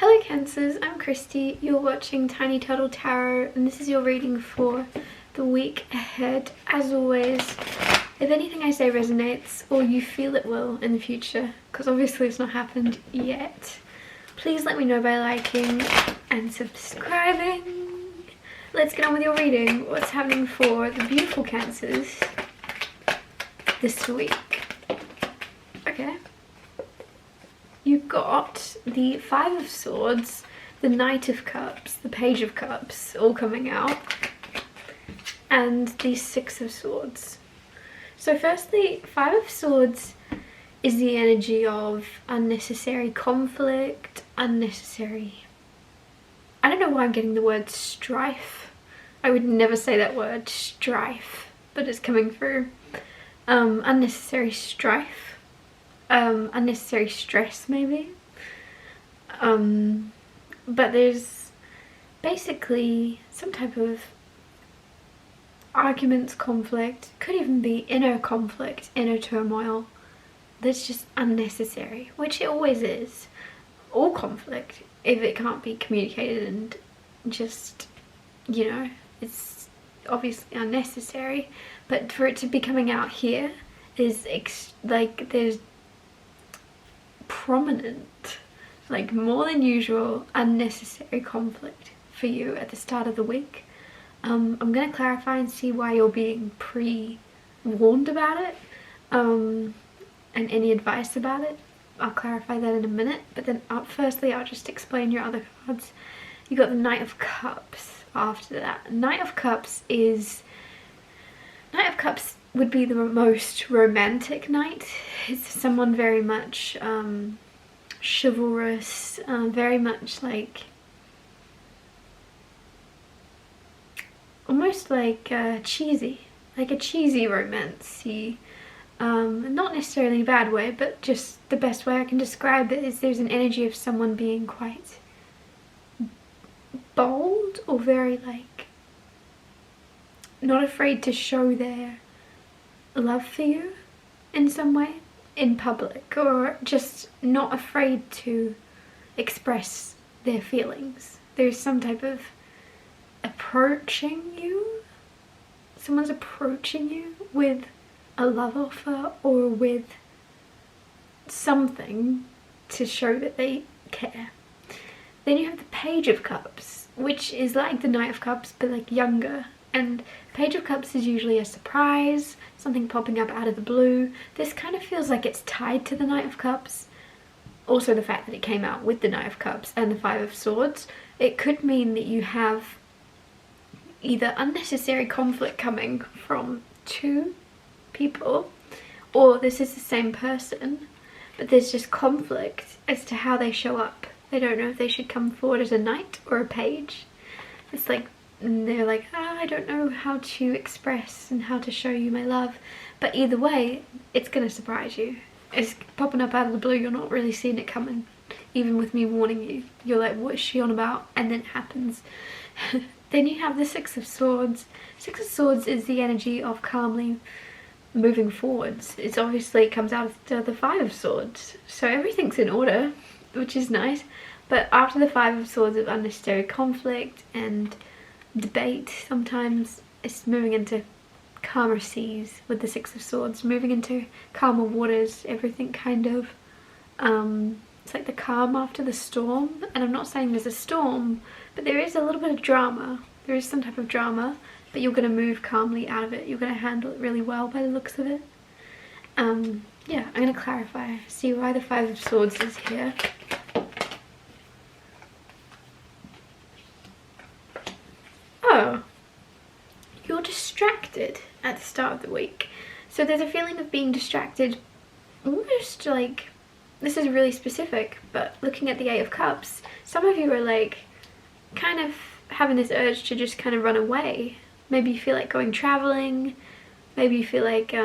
Hello Cancers, I'm Christy, you're watching Tiny Turtle Tarot and this is your reading for the week ahead. As always, if anything I say resonates or you feel it will in the future, because obviously it's not happened yet, please let me know by liking and subscribing. Let's get on with your reading. What's happening for the beautiful Cancers this week? Okay. You've got the Five of Swords, the Knight of Cups, the Page of Cups all coming out, and the Six of Swords. So firstly, Five of Swords is the energy of unnecessary conflict, I don't know why I'm getting the word strife. I would never say that word, strife, but it's coming through. Unnecessary strife. Unnecessary stress maybe, but there's basically some type of arguments, conflict, could even be inner conflict, inner turmoil that's just unnecessary, which it always is. All conflict, if it can't be communicated and just, you know, it's obviously unnecessary, but for it to be coming out here is like there's prominent, like more than usual, unnecessary conflict for you at the start of the week. I'm going to clarify and see why you're being pre-warned about it, and any advice about it. I'll clarify that in a minute, but then firstly I'll just explain your other cards. You got the Knight of Cups after that. Knight of Cups would be the most romantic knight. It's someone very much chivalrous, very much like, almost like cheesy, like a cheesy romance-y. Not necessarily in a bad way, but just the best way I can describe it is there's an energy of someone being quite bold or very like not afraid to show their love for you in some way in public, or just not afraid to express their feelings. There's some type of approaching you. Someone's approaching you with a love offer or with something to show that they care. Then you have the Page of Cups, which is like the Knight of Cups but like younger. And Page of Cups is usually a surprise, something popping up out of the blue. This kind of feels like it's tied to the Knight of Cups. Also the fact that it came out with the Knight of Cups and the Five of Swords. It could mean that you have either unnecessary conflict coming from two people, or this is the same person, but there's just conflict as to how they show up. They don't know if they should come forward as a knight or a page. It's like, they're like, I don't know how to express and how to show you my love, but either way it's gonna surprise you. It's popping up out of the blue, you're not really seeing it coming. Even with me warning you, you're like, what is she on about? And then it happens. Then you have the Six of Swords. Six of Swords is the energy of calmly moving forwards. It's obviously, it comes out of the Five of Swords, so everything's in order, which is nice. But after the Five of Swords of unnecessary conflict and debate, sometimes it's moving into calmer seas with the Six of Swords, moving into calmer waters, everything kind of, it's like the calm after the storm. And I'm not saying there's a storm, but there is a little bit of drama. There is some type of drama, but you're going to move calmly out of it. You're going to handle it really well by the looks of it. Yeah, I'm going to clarify, see why the Five of Swords is here. Oh, you're distracted at the start of the week. So there's a feeling of being distracted, almost like, this is really specific, but looking at the Eight of Cups, some of you are like kind of having this urge to just kind of run away. Maybe you feel like going traveling, maybe you feel like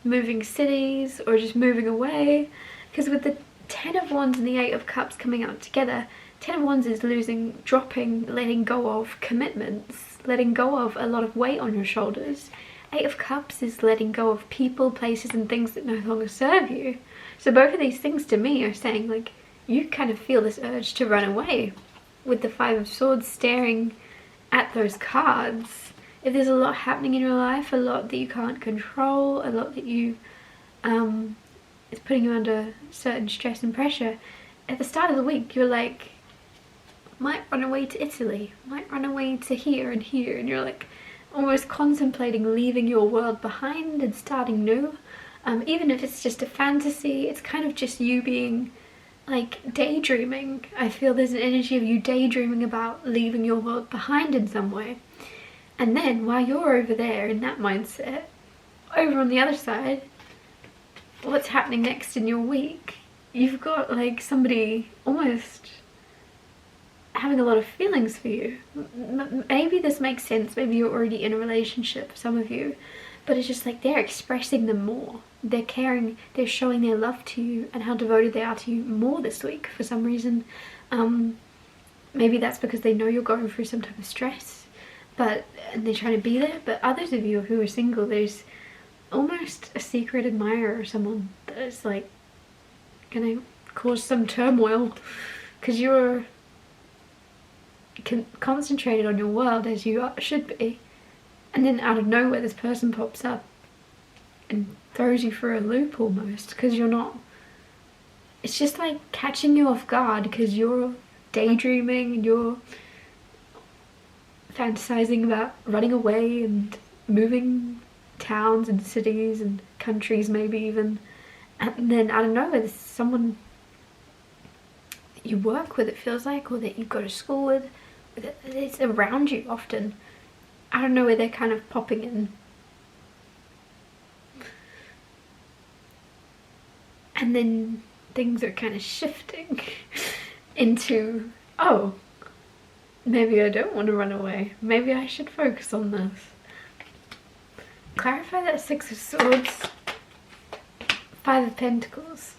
moving cities or just moving away, because with the Ten of Wands and the Eight of Cups coming out together, Ten of Wands is losing, dropping, letting go of commitments, letting go of a lot of weight on your shoulders. Eight of Cups is letting go of people, places and things that no longer serve you. So both of these things to me are saying like you kind of feel this urge to run away with the Five of Swords staring at those cards. If there's a lot happening in your life, a lot that you can't control, a lot that you it's putting you under certain stress and pressure, at the start of the week you're like, might run away to Italy, might run away to here, and you're like almost contemplating leaving your world behind and starting new. Even if it's just a fantasy, it's kind of just you being like daydreaming. I feel there's an energy of you daydreaming about leaving your world behind in some way. And then while you're over there in that mindset, over on the other side, what's happening next in your week? You've got like somebody almost having a lot of feelings for you. Maybe this makes sense, maybe you're already in a relationship, some of you, but it's just like they're expressing them more. They're caring, they're showing their love to you and how devoted they are to you more this week for some reason. Maybe that's because they know you're going through some type of stress, and they're trying to be there. But others of you who are single, there's almost a secret admirer or someone that is like gonna cause some turmoil because you're concentrated on your world as you should be, and then out of nowhere this person pops up and throws you for a loop almost, because you're not, it's just like catching you off guard because you're daydreaming and you're fantasizing about running away and moving towns and cities and countries maybe even, and then out of nowhere there's someone that you work with, it feels like, or that you go to school with, it's around you often. I don't know where they're kind of popping in. And then things are kind of shifting into, oh, maybe I don't want to run away. Maybe I should focus on this. Clarify that Six of Swords, Five of Pentacles.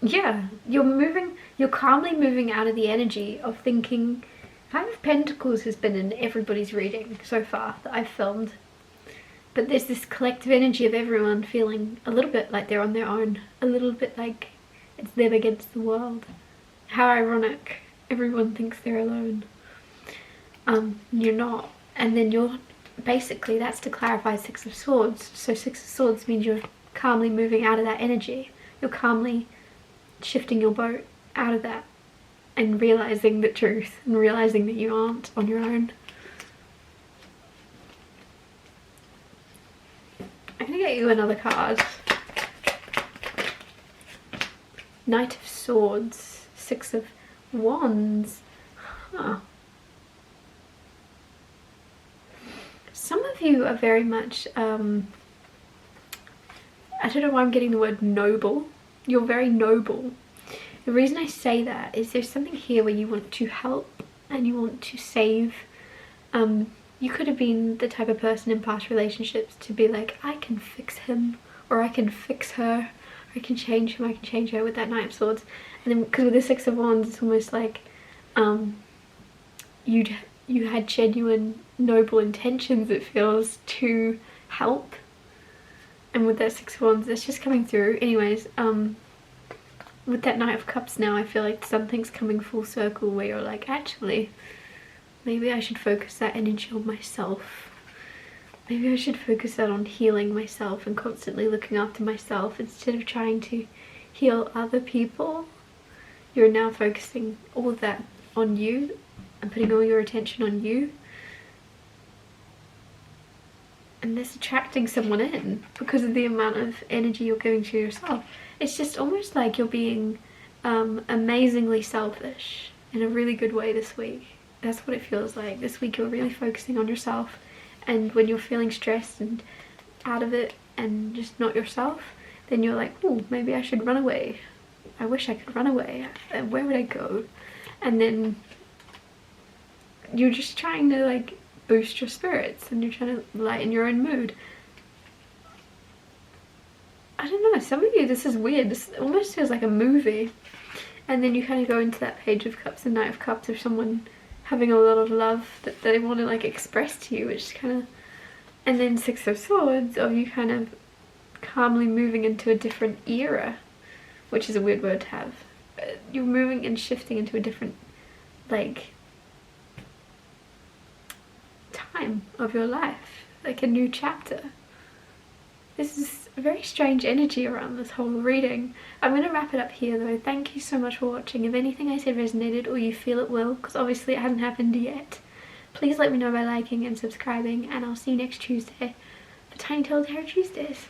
Yeah, you're calmly moving out of the energy of thinking. Five of Pentacles has been in everybody's reading so far that I've filmed. But there's this collective energy of everyone feeling a little bit like they're on their own. A little bit like it's them against the world. How ironic. Everyone thinks they're alone. You're not. And then you're, basically that's to clarify Six of Swords. So Six of Swords means you're calmly moving out of that energy. You're calmly shifting your boat out of that and realizing the truth and realizing that you aren't on your own. I'm gonna get you another card. Knight of Swords, Six of Wands. Huh. Some of you are very much, I don't know why I'm getting the word noble. You're very noble. The reason I say that is there's something here where you want to help and you want to save. You could have been the type of person in past relationships to be like, I can fix him, or I can fix her, or I can change him, I can change her, with that Knight of Swords. And then because with the Six of Wands, it's almost like you had genuine noble intentions, it feels, to help. And with that Six of Wands, it's just coming through. Anyways, with that Knight of Cups now, I feel like something's coming full circle where you're like, actually, maybe I should focus that energy on myself. Maybe I should focus that on healing myself and constantly looking after myself instead of trying to heal other people. You're now focusing all of that on you and putting all your attention on you. And this attracting someone in because of the amount of energy you're giving to yourself. It's just almost like you're being amazingly selfish in a really good way this week. That's what it feels like. This week you're really focusing on yourself, and when you're feeling stressed and out of it and just not yourself, then you're like, oh, maybe I should run away. I wish I could run away. Where would I go? And then you're just trying to like boost your spirits and you're trying to lighten your own mood. I don't know, some of you, this is weird. This almost feels like a movie. And then you kind of go into that Page of Cups and Knight of Cups of someone having a lot of love that they want to like express to you, which is kind of, and then Six of Swords of you kind of calmly moving into a different era which is a weird word to have. You're moving and shifting into a different, like, time of your life, like a new chapter. This is a very strange energy around this whole reading. I'm going to wrap it up here though. Thank you so much for watching. If anything I said resonated or you feel it will, because obviously it hasn't happened yet, please let me know by liking and subscribing, and I'll see you next Tuesday for Tiny Tales Tarot Tuesdays.